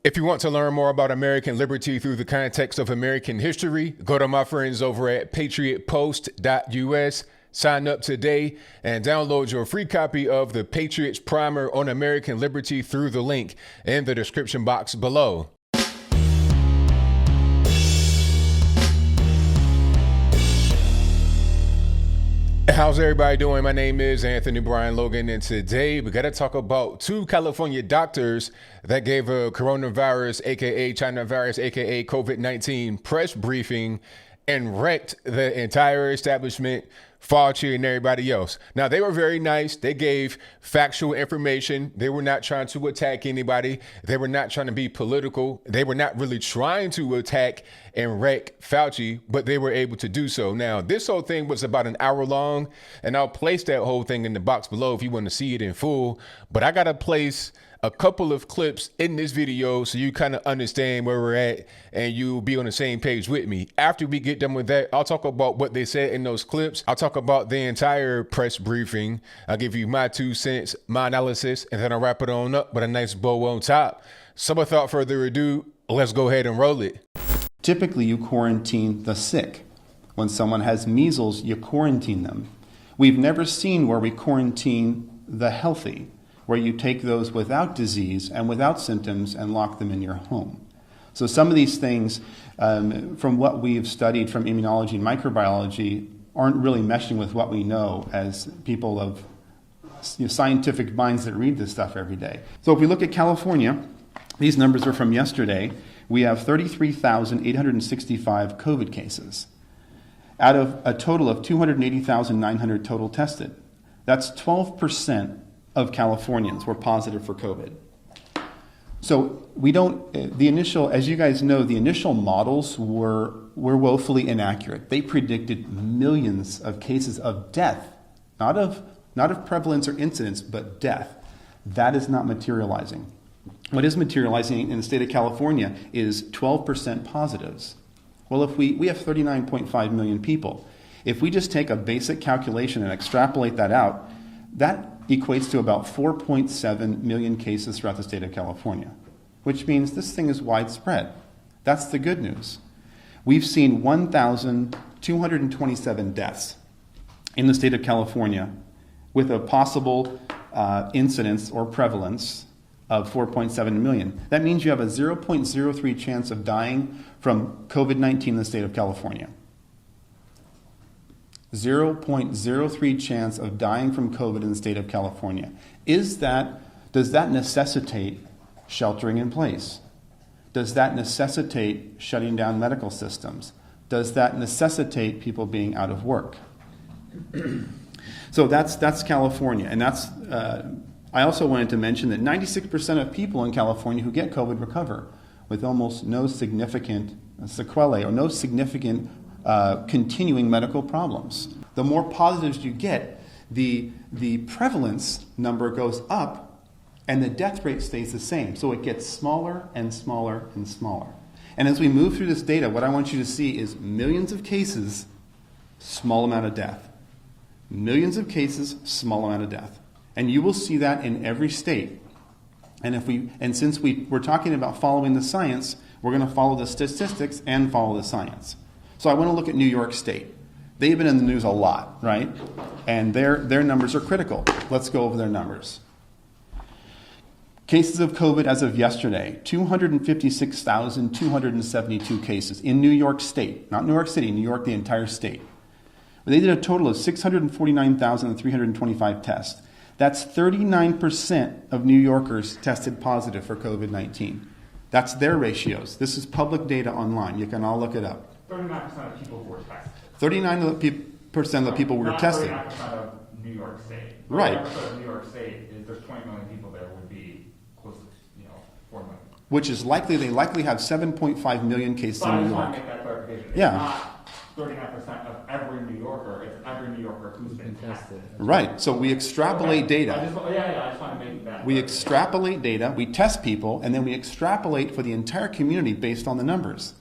If you want to learn more about American liberty through the context of American history, go to my friends over at patriotpost.us. Sign up today and download your free copy of the Patriots Primer on American Liberty through the link in the description box below. How's everybody doing? My name is Anthony Brian Logan, and today we got to talk about two California doctors that gave a coronavirus, aka China virus, aka COVID-19 press briefing and wrecked the entire establishment, Fauci and everybody else. Now, they were very nice. They gave factual information. They were not trying to attack anybody. They were not trying to be political. They were not really trying to attack and wreck Fauci, but they were able to do so. Now, this whole thing was about an hour long, and I'll place that whole thing in the box below if you want to see it in full. But I got to place a couple of clips in this video so you kind of understand where we're at and you'll be on the same page with me. After we get done with that, I'll talk about what they said in those clips. I'll talk about the entire press briefing. I'll give you my 2 cents, my analysis, and then I'll wrap it on up with a nice bow on top. So without further ado, let's go ahead and roll it. Typically, you quarantine the sick. When someone has measles, you quarantine them. We've never seen where we quarantine the healthy, where you take those without disease and without symptoms and lock them in your home. So some of these things, from what we've studied from immunology and microbiology, aren't really meshing with what we know as people of scientific minds that read this stuff every day. So if we look at California, these numbers are from yesterday. We have 33,865 COVID cases out of a total of 280,900 total tested. That's 12% of Californians were positive for COVID. So we don't, as you guys know, the initial models were woefully inaccurate. They predicted millions of cases of death, not of prevalence or incidence, but death. That is not materializing. What is materializing in the state of California is 12% positives. Well, if we have 39.5 million people. If we just take a basic calculation and extrapolate that out, that equates to about 4.7 million cases throughout the state of California, which means this thing is widespread. That's the good news. We've seen 1,227 deaths in the state of California with a possible incidence or prevalence of 4.7 million. That means you have a 0.03 chance of dying from COVID-19 in the state of California. 0.03 chance of dying from COVID in the state of California. Does that necessitate sheltering in place? Does that necessitate shutting down medical systems? Does that necessitate people being out of work? So that's California, and that's. I also wanted to mention that 96% of people in California who get COVID recover with almost no significant sequelae or no significant continuing medical problems. The more positives you get, the prevalence number goes up and the death rate stays the same. So it gets smaller and smaller and smaller. And as we move through this data, what I want you to see is millions of cases, small amount of death. Millions of cases, small amount of death. And you will see that in every state. And since we're talking about following the science, we're going to follow the statistics and follow the science. So I want to look at New York State. They've been in the news a lot, right? And their numbers are critical. Let's go over their numbers. Cases of COVID as of yesterday, 256,272 cases in New York State. Not New York City, New York, the entire state. They did a total of 649,325 tests. That's 39% of New Yorkers tested positive for COVID-19. That's their ratios. This is public data online. You can all look it up. 39% of people who were tested. 39% of the people were tested. 39% of New York State. Right. 39% of New York State is there's 20 million people there would be close to 4 million. Which is they likely have 7.5 million cases in New York. I just want to make that clarification. Yeah. It's not 39% of every New Yorker. It's every New Yorker who's been tested. Right. So we extrapolate data. I just want to make that. We extrapolate data. We test people, and then we extrapolate for the entire community based on the numbers.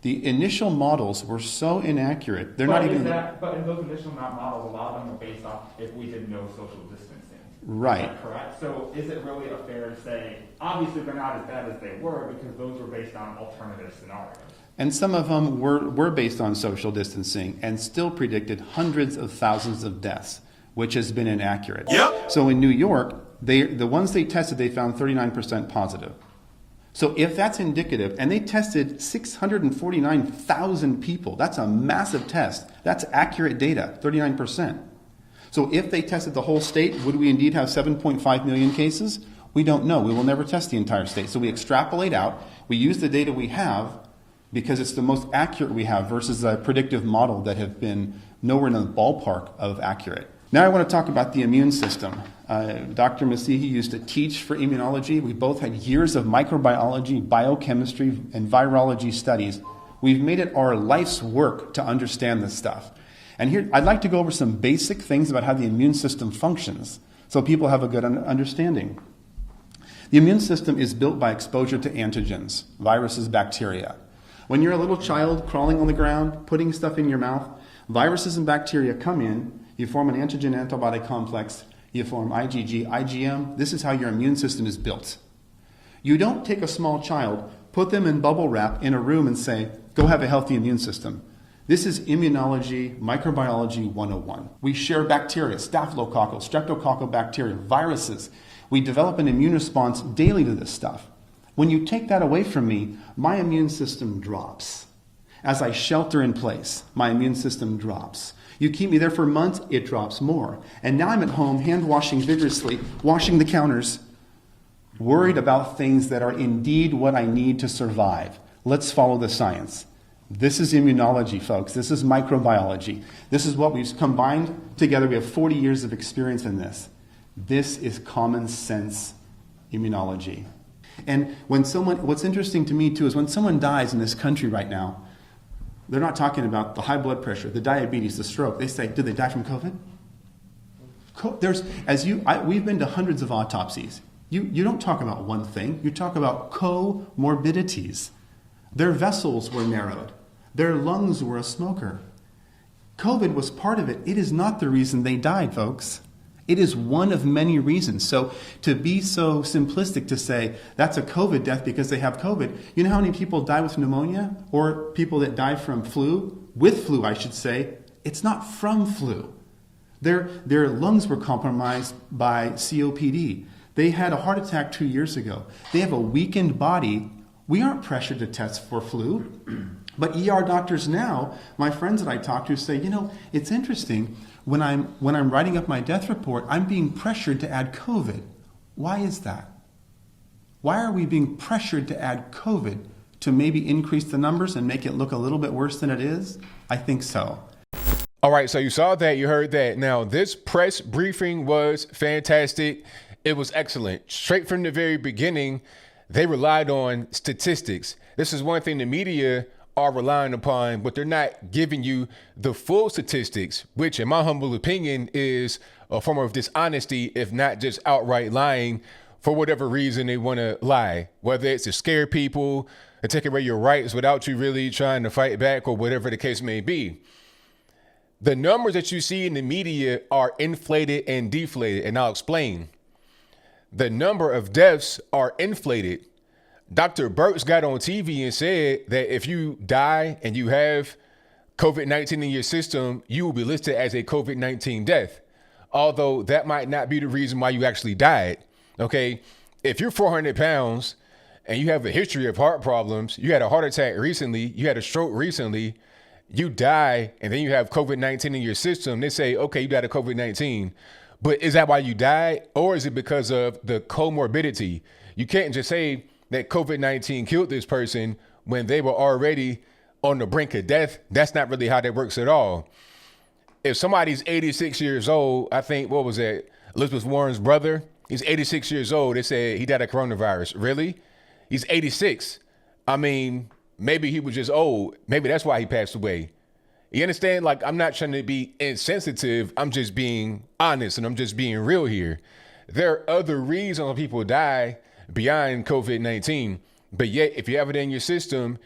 The initial models were so inaccurate. But in those initial models, a lot of them were based off if we did no social distancing. Right. Is that correct? So is it really fair to say, obviously they're not as bad as they were because those were based on alternative scenarios? And some of them were based on social distancing and still predicted hundreds of thousands of deaths, which has been inaccurate. Yep. So in New York, the ones they tested, they found 39% positive. So if that's indicative, and they tested 649,000 people, that's a massive test. That's accurate data, 39%. So if they tested the whole state, would we indeed have 7.5 million cases? We don't know. We will never test the entire state. So we extrapolate out. We use the data we have because it's the most accurate we have versus a predictive model that have been nowhere in the ballpark of accurate. Now I want to talk about the immune system. Dr. Masihi used to teach for immunology. We both had years of microbiology, biochemistry, and virology studies. We've made it our life's work to understand this stuff. And here, I'd like to go over some basic things about how the immune system functions so people have a good understanding. The immune system is built by exposure to antigens, viruses, bacteria. When you're a little child crawling on the ground, putting stuff in your mouth, viruses and bacteria come in, you form an antigen-antibody complex, you form IgG, IgM. This is how your immune system is built. You don't take a small child, put them in bubble wrap in a room and say, go have a healthy immune system. This is immunology, microbiology 101. We share bacteria, staphylococcal, streptococcal bacteria, viruses. We develop an immune response daily to this stuff. When you take that away from me, my immune system drops. As I shelter in place, my immune system drops. You keep me there for months, it drops more. And now I'm at home, hand washing vigorously, washing the counters, worried about things that are indeed what I need to survive. Let's follow the science. This is immunology, folks. This is microbiology. This is what we've combined together. We have 40 years of experience in this. This is common sense immunology. And what's interesting to me too is when someone dies in this country right now, they're not talking about the high blood pressure, the diabetes, the stroke. They say, did they die from COVID? We've been to hundreds of autopsies. You don't talk about one thing. You talk about comorbidities. Their vessels were narrowed. Their lungs were a smoker. COVID was part of it. It is not the reason they died, folks. It is one of many reasons. So to be so simplistic to say that's a COVID death because they have COVID, you know how many people die with pneumonia or people that die from flu? With flu, I should say. It's not from flu. Their lungs were compromised by COPD. They had a heart attack 2 years ago. They have a weakened body. We aren't pressured to test for flu. But ER doctors now, my friends that I talk to say, it's interesting. When I'm writing up my death report, I'm being pressured to add COVID. Why is that? Why are we being pressured to add COVID to maybe increase the numbers and make it look a little bit worse than it is? I think so. All right, so you saw that, you heard that. Now, this press briefing was fantastic. It was excellent. Straight from the very beginning, they relied on statistics. This is one thing the media are relying upon, but they're not giving you the full statistics, which in my humble opinion is a form of dishonesty, if not just outright lying for whatever reason they want to lie, whether it's to scare people, to take away your rights without you really trying to fight back or whatever the case may be. The numbers that you see in the media are inflated and deflated, and I'll explain. The number of deaths are inflated. Dr. Birx got on TV and said that if you die and you have COVID-19 in your system, you will be listed as a COVID-19 death. Although that might not be the reason why you actually died. Okay. If you're 400 pounds and you have a history of heart problems, you had a heart attack recently, you had a stroke recently, you die, and then you have COVID-19 in your system, they say, okay, you got a COVID-19. But is that why you died? Or is it because of the comorbidity? You can't just say that COVID-19 killed this person when they were already on the brink of death. That's not really how that works at all. If somebody's 86 years old, I think, what was that? Elizabeth Warren's brother, he's 86 years old. They said he died of coronavirus. Really? He's 86. I mean, maybe he was just old. Maybe that's why he passed away. You understand? Like, I'm not trying to be insensitive. I'm just being honest and I'm just being real here. There are other reasons why people die beyond COVID-19. But yet, if you have it in your system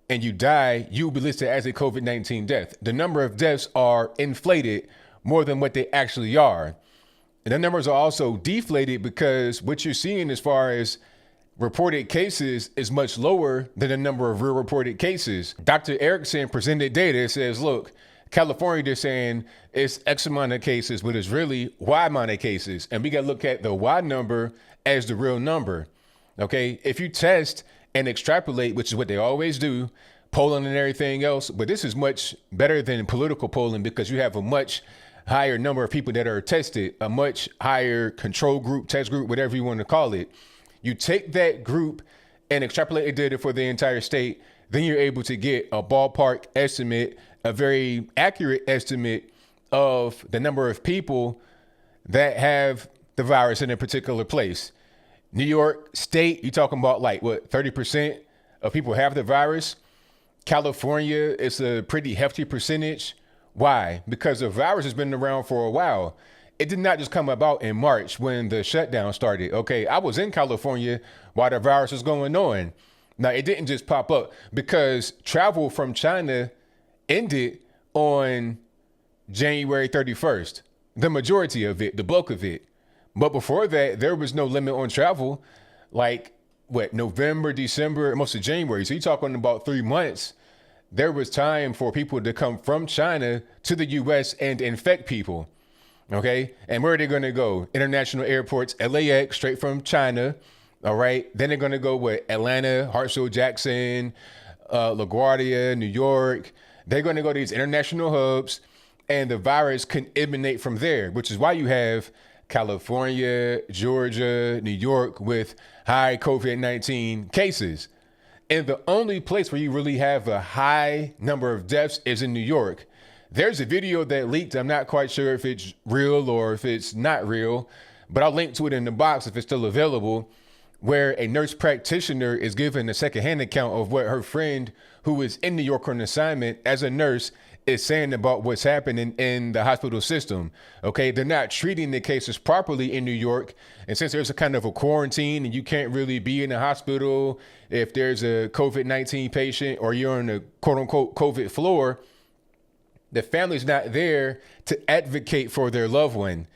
and you die, you'll be listed as a COVID-19 death. The number of deaths are inflated more than what they actually are. And the numbers are also deflated because what you're seeing as far as reported cases is much lower than the number of real reported cases. Dr. Erickson presented data that says, look, California, they're saying it's X amount of cases, but it's really Y amount of cases. And we got to look at the Y number as the real number. Okay. If you test and extrapolate, which is what they always do, polling and everything else, but this is much better than political polling because you have a much higher number of people that are tested, a much higher control group, test group, whatever you want to call it. You take that group and extrapolate the data for the entire state, then you're able to get a ballpark estimate, a very accurate estimate of the number of people that have the virus in a particular place. New York State, you're talking about like what, 30% of people have the virus. California, it's a pretty hefty percentage. Why? Because the virus has been around for a while. It did not just come about in March when the shutdown started. Okay, I was in California while the virus was going on. Now, it didn't just pop up because travel from China ended on January 31st. The majority of it, the bulk of it. But before that, there was no limit on travel. Like, what, November, December, most of January. So you're talking about 3 months. There was time for people to come from China to the U.S. and infect people. Okay. And where are they going to go? International airports, LAX, straight from China. All right. Then they're going to go with Atlanta, Hartsfield-Jackson, LaGuardia, New York. They're going to go to these international hubs and the virus can emanate from there, which is why you have California, Georgia, New York with high COVID-19 cases. And the only place where you really have a high number of deaths is in New York. There's a video that leaked. I'm not quite sure if it's real or if it's not real, but I'll link to it in the box if it's still available, where a nurse practitioner is giving a secondhand account of what her friend who is in New York on assignment as a nurse is saying about what's happening in the hospital system. Okay, they're not treating the cases properly in New York. And since there's a kind of a quarantine and you can't really be in the hospital if there's a COVID-19 patient or you're on a quote unquote COVID floor, the family's not there to advocate for their loved one.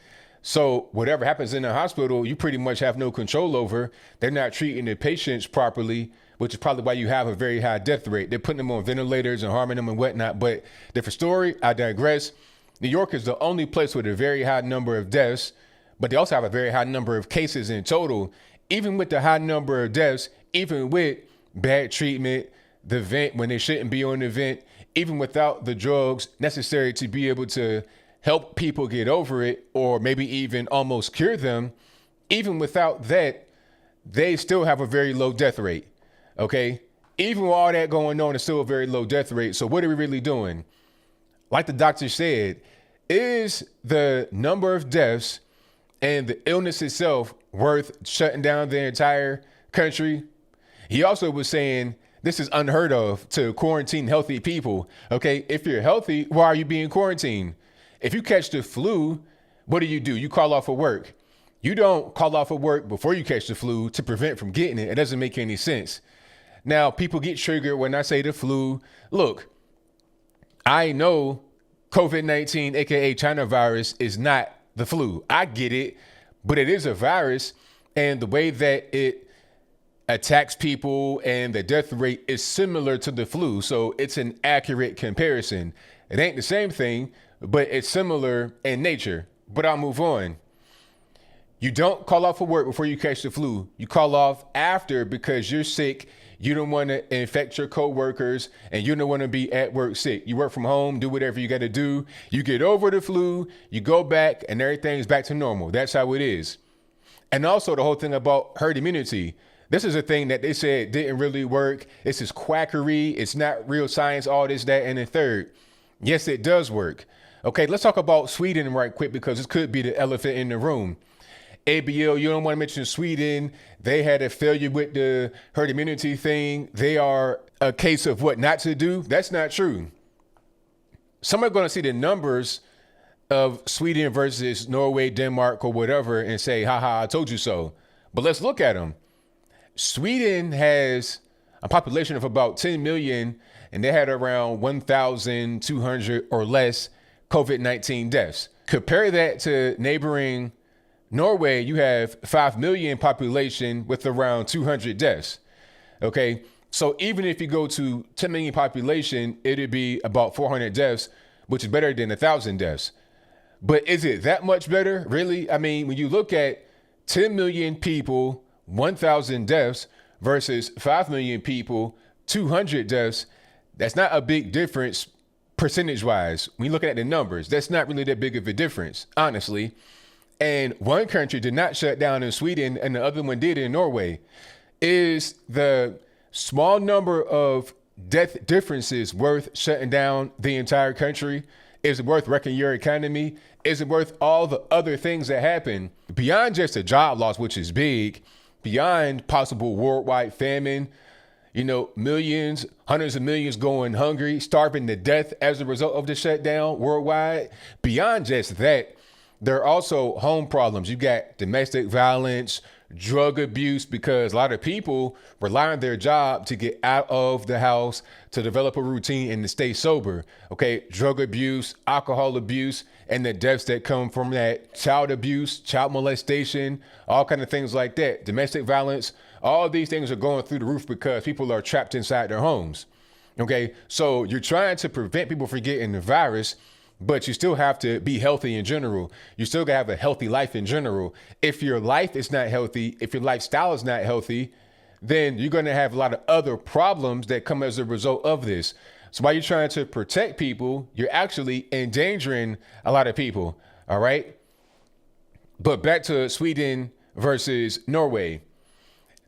So whatever happens in the hospital, you pretty much have no control over. They're not treating the patients properly, which is probably why you have a very high death rate. They're putting them on ventilators and harming them and whatnot. But different story, I digress. New York is the only place with a very high number of deaths, but they also have a very high number of cases in total. Even with the high number of deaths, even with bad treatment, the vent when they shouldn't be on the vent, even without the drugs necessary to be able to help people get over it or maybe even almost cure them, even without that, they still have a very low death rate. Okay. Even with all that going on, it's still a very low death rate. So what are we really doing? Like the doctor said, is the number of deaths and the illness itself worth shutting down the entire country? He also was saying this is unheard of to quarantine healthy people. Okay. If you're healthy, why are you being quarantined? If you catch the flu, what do? You call off of work. You don't call off of work before you catch the flu to prevent from getting it. It doesn't make any sense. Now, people get triggered when I say the flu. Look, I know COVID-19, aka China virus, is not the flu. I get it, but it is a virus, and the way that it attacks people and the death rate is similar to the flu. So it's an accurate comparison. It ain't the same thing, but it's similar in nature. But I'll move on. You don't call off for work before you catch the flu. You call off after because you're sick. You don't want to infect your coworkers and you don't want to be at work sick. You work from home, do whatever you got to do. You get over the flu, you go back and everything's back to normal. That's how it is. And also the whole thing about herd immunity. This is a thing that they said didn't really work. This is quackery. It's not real science, all this, that, and the third. Yes, it does work. Okay, let's talk about Sweden right quick because this could be the elephant in the room. ABL, you don't want to mention Sweden. They had a failure with the herd immunity thing. They are a case of what not to do. That's not true. Some are going to see the numbers of Sweden versus Norway, Denmark, or whatever and say, haha, I told you so. But let's look at them. Sweden has a population of about 10 million, and they had around 1,200 or less COVID-19 deaths. Compare that to neighboring Norway, you have 5 million population with around 200 deaths. Okay. So even if you go to 10 million population, it'd be about 400 deaths, which is better than 1,000 deaths. But is it that much better? Really? I mean, when you look at 10 million people, 1,000 deaths versus 5 million people, 200 deaths, that's not a big difference percentage wise. When you look at the numbers, that's not really that big of a difference, honestly. And one country did not shut down in Sweden and the other one did in Norway. Is the small number of death differences worth shutting down the entire country? Is it worth wrecking your economy? Is it worth all the other things that happen beyond just a job loss, which is big, beyond possible worldwide famine, millions, hundreds of millions going hungry, starving to death as a result of the shutdown worldwide? Beyond just that, there are also home problems. You got domestic violence, drug abuse, because a lot of people rely on their job to get out of the house, to develop a routine and to stay sober. Okay, drug abuse, alcohol abuse, and the deaths that come from that, child abuse, child molestation, all kind of things like that, domestic violence. All these things are going through the roof because people are trapped inside their homes. Okay, so you're trying to prevent people from getting the virus, but you still have to be healthy in general. You still gotta have a healthy life in general. If your life is not healthy, if your lifestyle is not healthy, then you're gonna have a lot of other problems that come as a result of this. So while you're trying to protect people, you're actually endangering a lot of people, all right? But back to Sweden versus Norway.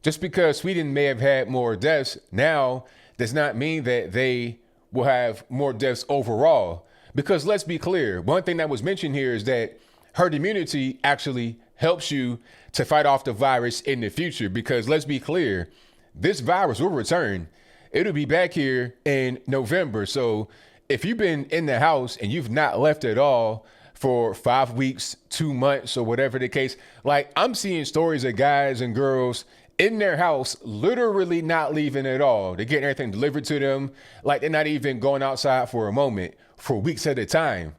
Just because Sweden may have had more deaths now does not mean that they will have more deaths overall. Because let's be clear, one thing that was mentioned here is that herd immunity actually helps you to fight off the virus in the future. Because let's be clear, this virus will return. It'll be back here in November. So if you've been in the house and you've not left at all for 5 weeks, 2 months, or whatever the case, like I'm seeing stories of guys and girls in their house, literally not leaving at all. They're getting everything delivered to them. Like they're not even going outside for a moment for weeks at a time.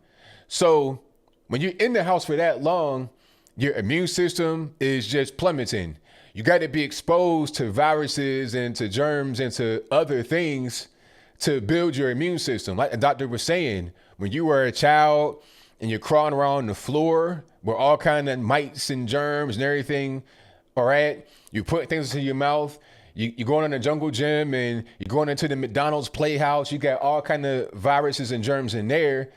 So when you're in the house for that long, your immune system is just plummeting. You got to be exposed to viruses and to germs and to other things to build your immune system. Like the doctor was saying, when you were a child and you're crawling around the floor where all kind of mites and germs and everything are at, you put things into your mouth, you're going in the jungle gym and you're going into the McDonald's playhouse, you got all kind of viruses and germs in there.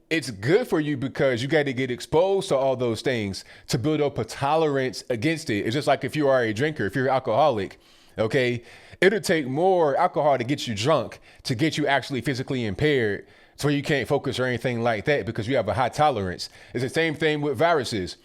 It's good for you because you got to get exposed to all those things to build up a tolerance against it. It's just like if you are a drinker, if you're an alcoholic, okay, it'll take more alcohol to get you drunk, to get you actually physically impaired, so you can't focus or anything like that because you have a high tolerance. It's the same thing with viruses.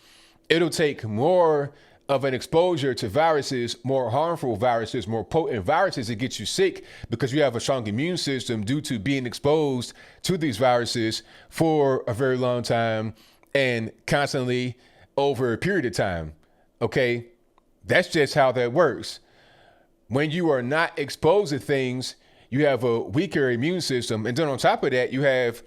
It'll take more of an exposure to viruses, more harmful viruses, more potent viruses that get you sick because you have a strong immune system due to being exposed to these viruses for a very long time and constantly over a period of time. Okay, that's just how that works. When you are not exposed to things, you have a weaker immune system. And then on top of that, you have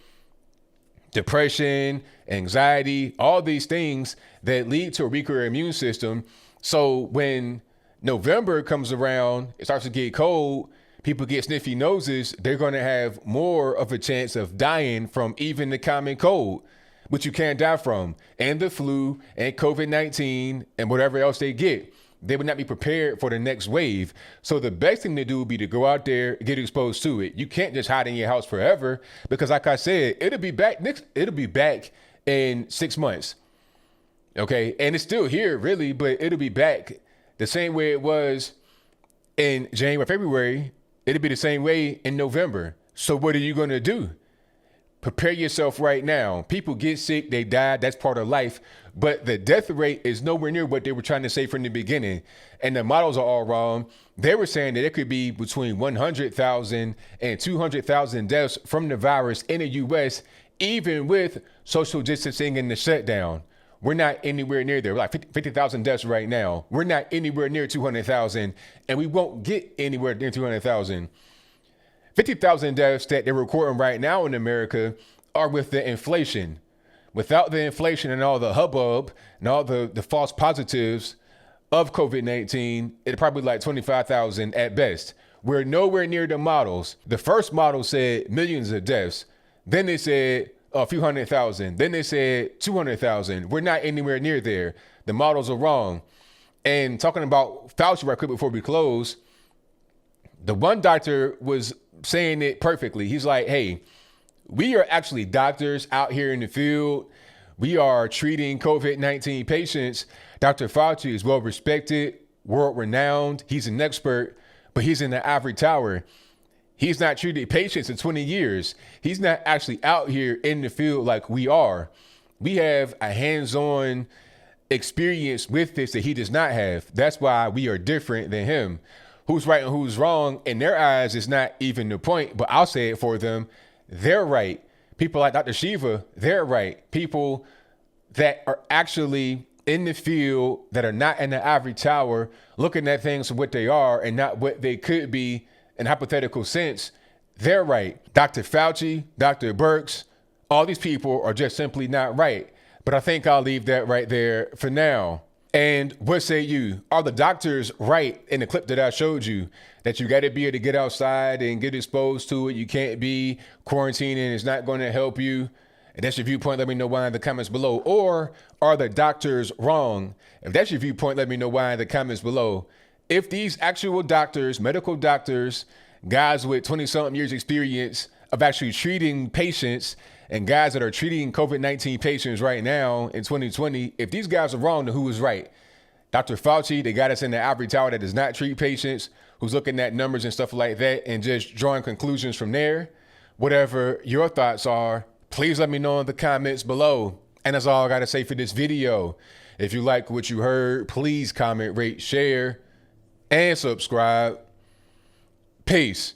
depression, anxiety, all these things that lead to a weaker immune system. So when November comes around, it starts to get cold, people get sniffy noses, they're going to have more of a chance of dying from even the common cold, which you can't die from, and the flu and COVID-19 and whatever else they get. They would not be prepared for the next wave. So the best thing to do would be to go out there, get exposed to it. You can't just hide in your house forever because, like I said, it'll be back in 6 months. Okay, and it's still here, really, but it'll be back the same way it was in January, February. It'll be the same way in November. So what are you going to do? Prepare yourself right now. People get sick, they die. That's part of life. But the death rate is nowhere near what they were trying to say from the beginning. And the models are all wrong. They were saying that it could be between 100,000 and 200,000 deaths from the virus in the U.S., even with social distancing and the shutdown. We're not anywhere near there. We're like 50,000 deaths right now. We're not anywhere near 200,000, and we won't get anywhere near 200,000. 50,000 deaths that they're recording right now in America are with the inflation. without the inflation and all the hubbub and all the false positives of COVID-19, it's probably like 25,000 at best. We're nowhere near the models. The first model said millions of deaths. Then they said a few 100,000. Then they said 200,000. We're not anywhere near there. The models are wrong. And talking about Fauci right quick before we close, the one doctor was saying it perfectly. He's like, hey, we are actually doctors out here in the field. We are treating COVID-19 patients. Dr. Fauci is well respected, world renowned. He's an expert, but he's in the ivory tower. He's not treated patients in 20 years. He's not actually out here in the field like we are. We have a hands-on experience with this that he does not have. That's why we are different than him. Who's right and who's wrong in their eyes is not even the point, but I'll say it for them. They're right. People like Dr. Shiva, they're right. People that are actually in the field, that are not in the ivory tower, looking at things for what they are and not what they could be in hypothetical sense, they're right. Dr. Fauci, Dr. Birx, all these people are just simply not right. But I think I'll leave that right there for now. And what say you? Are the doctors right in the clip that I showed you, that you got to be able to get outside and get exposed to it? You can't be quarantining. It's not going to help you. And that's your viewpoint. Let me know why in the comments below. Or are the doctors wrong? If that's your viewpoint, let me know why in the comments below. If these actual doctors, medical doctors, guys with 20-something years experience of actually treating patients and guys that are treating COVID-19 patients right now in 2020, if these guys are wrong, then who is right? Dr. Fauci, they got us in the ivory tower that does not treat patients, who's looking at numbers and stuff like that and just drawing conclusions from there. Whatever your thoughts are, please let me know in the comments below. And that's all I got to say for this video. If you like what you heard, please comment, rate, share, and subscribe. Peace.